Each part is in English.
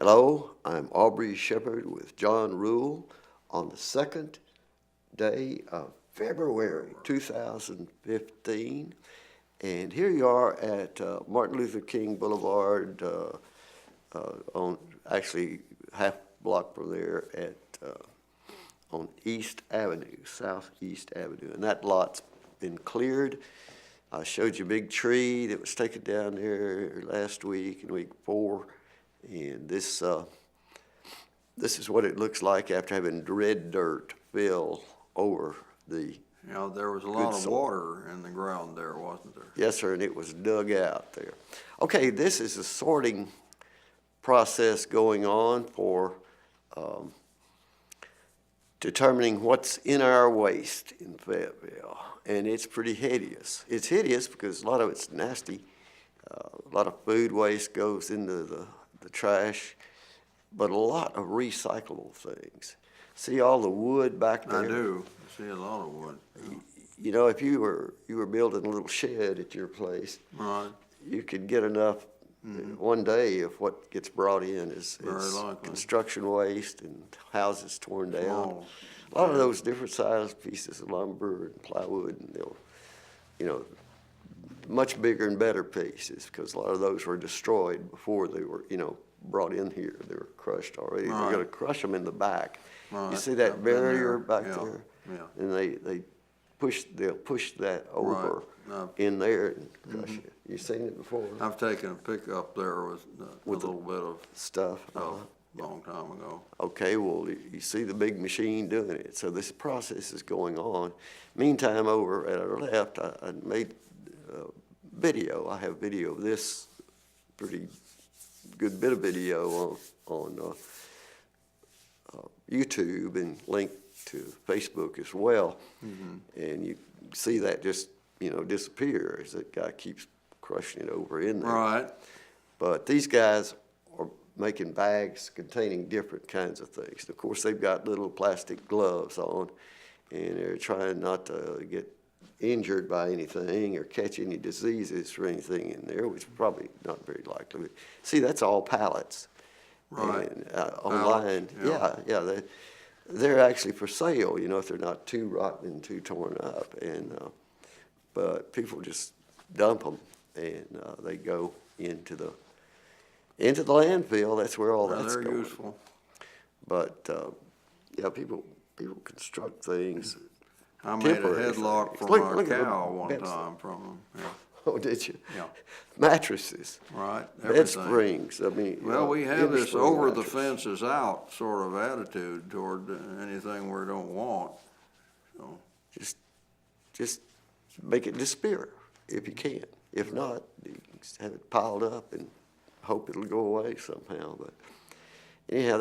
Hello, I'm Aubrey Shepherd with John Rule on the second day of February 2015. And here you are at Martin Luther King Boulevard, on actually half block from there at on East Avenue, Southeast Avenue. And that lot's been cleared. I showed you a big tree that was taken down there last week and week before. And this is what it looks like after having red dirt fill over the. You know, there was a lot of water in the ground there, wasn't there? Yes, sir, and it was dug out there. Okay, this is a sorting process going on for determining what's in our waste in Fayetteville, and it's pretty hideous. It's hideous because a lot of it's nasty. A lot of food waste goes into the trash, but a lot of recyclable things. See all the wood back there? I do. I see a lot of wood. You know, if you were building a little shed at your place, right, you could get enough one day if what gets brought in is construction waste and houses torn down. Small. A lot of those different sized pieces of lumber and plywood, and they'll, you know, much bigger and better pieces, because a lot of those were destroyed before they were, you know, brought in here. They were crushed already. Right. They're going to crush them in the back. Right. You see that barrier back Yeah. there? Yeah. And they'll push that over Right. in there and crush it. You seen it before? I've taken a pickup there with a little bit of Stuff. stuff a long time ago. Okay, well, you see the big machine doing it. So this process is going on. Meantime, over at our left, I made video. I have video of this pretty good bit of video on YouTube and linked to Facebook as well. And you see that just, you know, disappear as that guy keeps crushing it over in there. Right. But these guys are making bags containing different kinds of things. Of course, they've got little plastic gloves on, and they're trying not to get injured by anything or catch any diseases or anything in there, which is probably not very likely. See, that's all pallets. Right. And, online, yeah. they're actually for sale, you know, if they're not too rotten and too torn up. And but people just dump them, and they go into the landfill. That's where all that's They're going. useful. But yeah, people construct things. I made a Temporary headlock things. for Look my at the cow one bed time from them. Yeah. Oh, did you? Yeah. Mattresses, Right. bed Everything. springs. I mean, Well, we have this inner-spring over the mattress. fences out sort of attitude toward anything we don't want. So, Just make it disappear if you can. If not, you can just have it piled up and hope it'll go away somehow. But anyhow,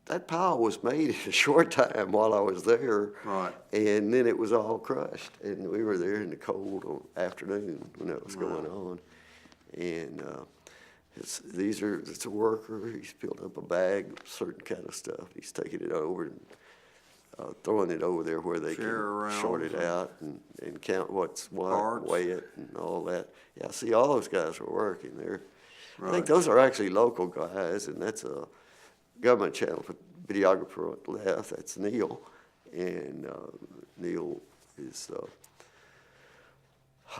that pile was made in a short time while I was there. right. And then it was all crushed, and we were there in the cold afternoon when that was going on. And it's a worker. He's filled up a bag of certain kind of stuff. He's taking it over and throwing it over there where they Share can sort it around. out and count what's what, Parts. weigh it, and all that. Yeah, see, all those guys are working there. I think Right. those are actually local guys, and that's a government channel videographer on the left. That's Neil, and Neil is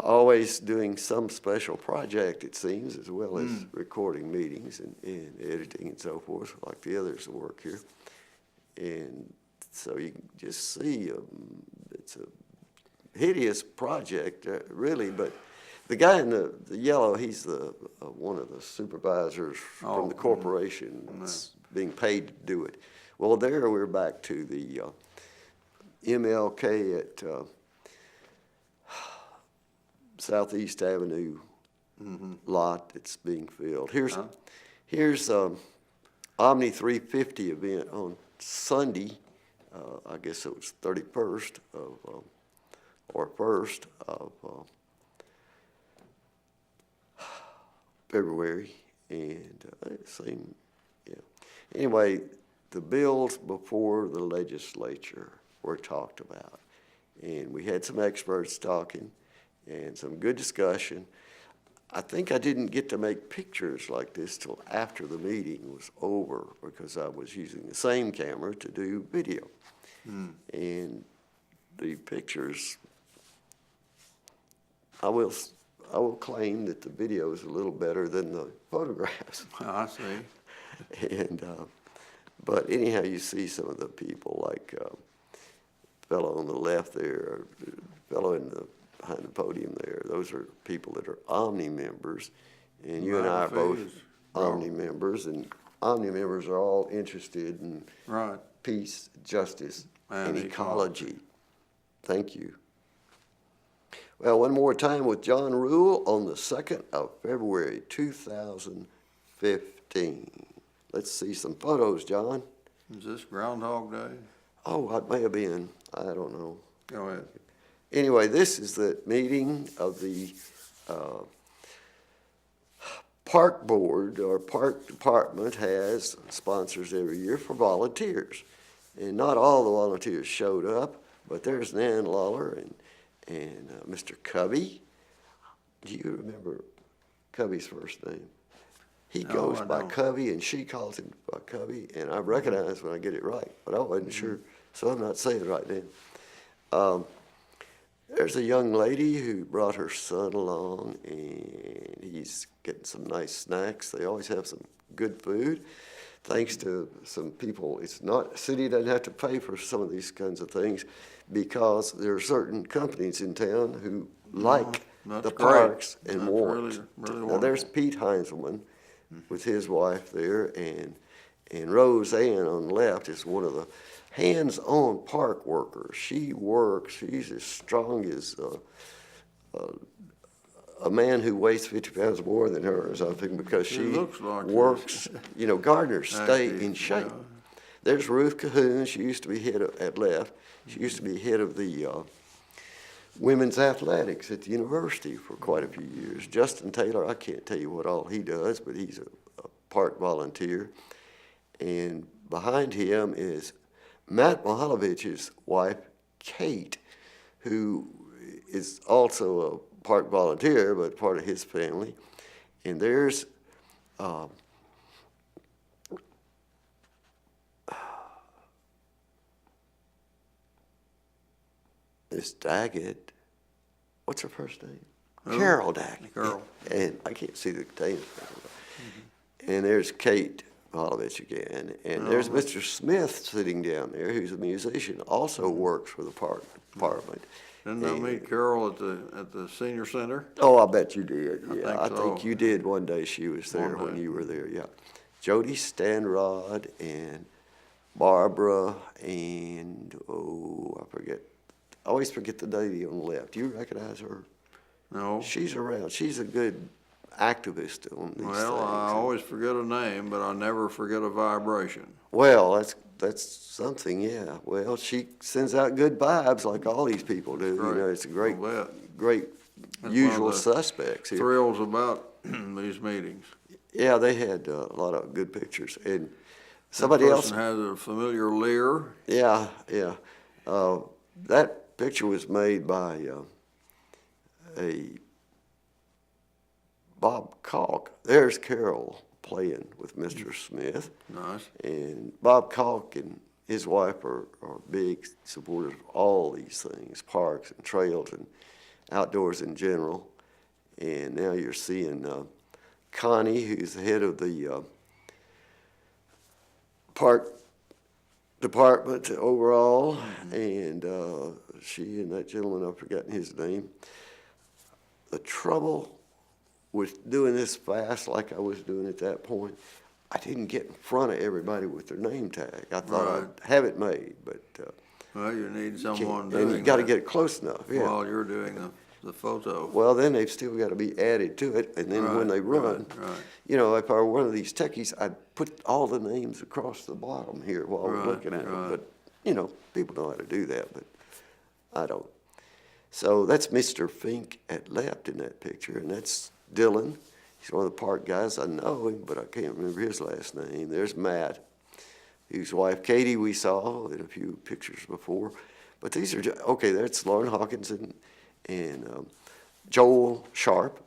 always doing some special project, it seems, as well as recording meetings and editing and so forth, like the others that work here. And so you can just see it's a hideous project, really, but the guy in the yellow, he's the one of the supervisors from the corporation that's being paid to do it. Well, there we're back to the MLK at Southeast Avenue lot that's being filled. Here's Omni 350 event on Sunday. I guess it was 31st of or 1st of February, and same, yeah. Anyway, the bills before the legislature were talked about, and we had some experts talking and some good discussion. I think I didn't get to make pictures like this till after the meeting was over because I was using the same camera to do video. And the pictures, I will claim that the video is a little better than the photographs. I see. And, but anyhow, you see some of the people like fellow on the left there, fellow behind the podium there. Those are people that are Omni members, and you and I are both Omni members, and Omni members are all interested in Right. peace, justice, and ecology. Thank you. Well, one more time with John Rule on the 2nd of February, 2015. Let's see some photos, John. Is this Groundhog Day? Oh, it may have been. I don't know. Go ahead. Anyway, this is the meeting of the Park Board, or Park Department has sponsors every year for volunteers. And not all the volunteers showed up, but there's Nan Lawler and Mr. Covey. Do you remember Covey's first name? He No, goes I by don't. Covey, and she calls him by Covey, and I recognize when I get it right, but I wasn't sure, so I'm not saying it right then. There's a young lady who brought her son along, and he's getting some nice snacks. They always have some good food. Thanks to some people, city doesn't have to pay for some of these kinds of things because there are certain companies in town who like that's the great. parks and That's want. really, really Now, there's wonderful. Pete Heinzelman with his wife there, and Roseanne on the left is one of the hands-on park workers. She works, she's as strong as a man who weighs 50 pounds more than her or something because she looks like works, gardeners stay Active, in shape. yeah. There's Ruth Cahoon, she used to be head at left. She used to be head of the women's athletics at the university for quite a few years. Justin Taylor, I can't tell you what all he does, but he's a park volunteer. And behind him is Matt Mihalovich's wife, Kate, who is also a park volunteer, but part of his family. And there's Miss Daggett. What's her first name? Who? Carol Daggett. Carol. And I can't see the name. And there's Kate Holovich again. And there's Mr. Smith sitting down there, who's a musician, also works for the park department. Didn't I meet Carol at the senior center? Oh, I bet you did. Yeah, think I so. think you did one day. She was there One when day. you were there. Yeah, Jody Stanrod and Barbara and I forget. I always forget the lady on the left. Do you recognize her? No. She's around. She's a good activist on these Well, I things. always forget a name, but I never forget a vibration. Well, that's something. Yeah. Well, she sends out good vibes like all these people do. Right. It's a great, I'll bet. great That's usual one of the suspects here. Thrills about these meetings. Yeah, they had a lot of good pictures. And That somebody else, person has a familiar leer. yeah. That picture was made by a Bob Calk. There's Carol playing with Mr. Smith. Nice. And Bob Calk and his wife are big supporters of all these things, parks and trails and outdoors in general. And now you're seeing Connie, who's the head of the park department overall, and she and that gentleman, I've forgotten his name. The trouble with doing this fast like I was doing at that point, I didn't get in front of everybody with their name tag. I thought Right. I'd have it made, but Well, you need can't. someone doing And you got to that get it close enough, yeah. while you're doing the photo. Well, then they've still got to be added to it, and then when Right, they run, right. if I were one of these techies, I'd put all the names across the bottom here while we're Right, looking at them. right. But, people know how to do that, but I don't. So that's Mr. Fink at left in that picture, and that's Dylan. He's one of the park guys. I know him, but I can't remember his last name. There's Matt, whose wife Katie we saw in a few pictures before. But these are, okay, that's Lauren Hawkins and Joel Sharp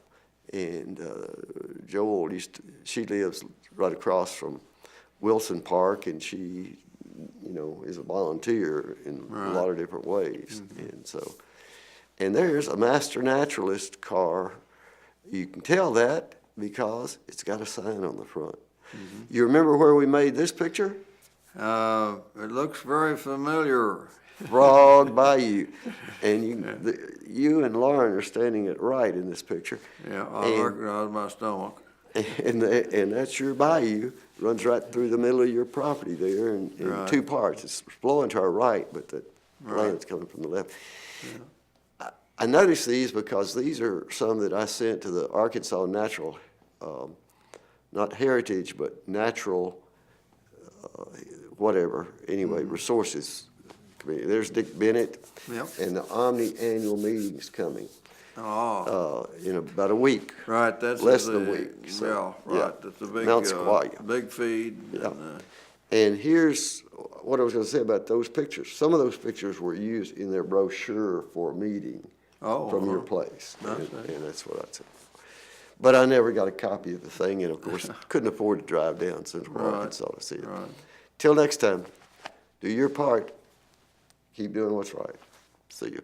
And Joel she lives right across from Wilson Park, and she, is a volunteer in a lot of different ways. And so, and there's a Master Naturalist car. You can tell that because it's got a sign on the front. You remember where we made this picture? It looks very familiar. Frog Bayou. And you and Lauren are standing at right in this picture. Yeah, I recognize my stomach. And that's your bayou, runs right through the middle of your property there in Right. two parts. It's flowing to our right, but the Right. land's coming from the left. I noticed these because these are some that I sent to the Arkansas Natural, not Heritage, but Natural, whatever, anyway, Resources Committee. There's Dick Bennett. Yep. And the Omni annual meeting's coming Oh, in about a week. right, that's less the, than a week, so, yeah, right, yeah. that's a big, Mount Sequoia. big feed. Yeah. And, And here's what I was gonna say about those pictures. Some of those pictures were used in their brochure for a meeting from your place. And that's what I said. But I never got a copy of the thing, and of course, couldn't afford to drive down Central Right, Arkansas to see it. right. Till next time, do your part. Keep doing what's right. See you.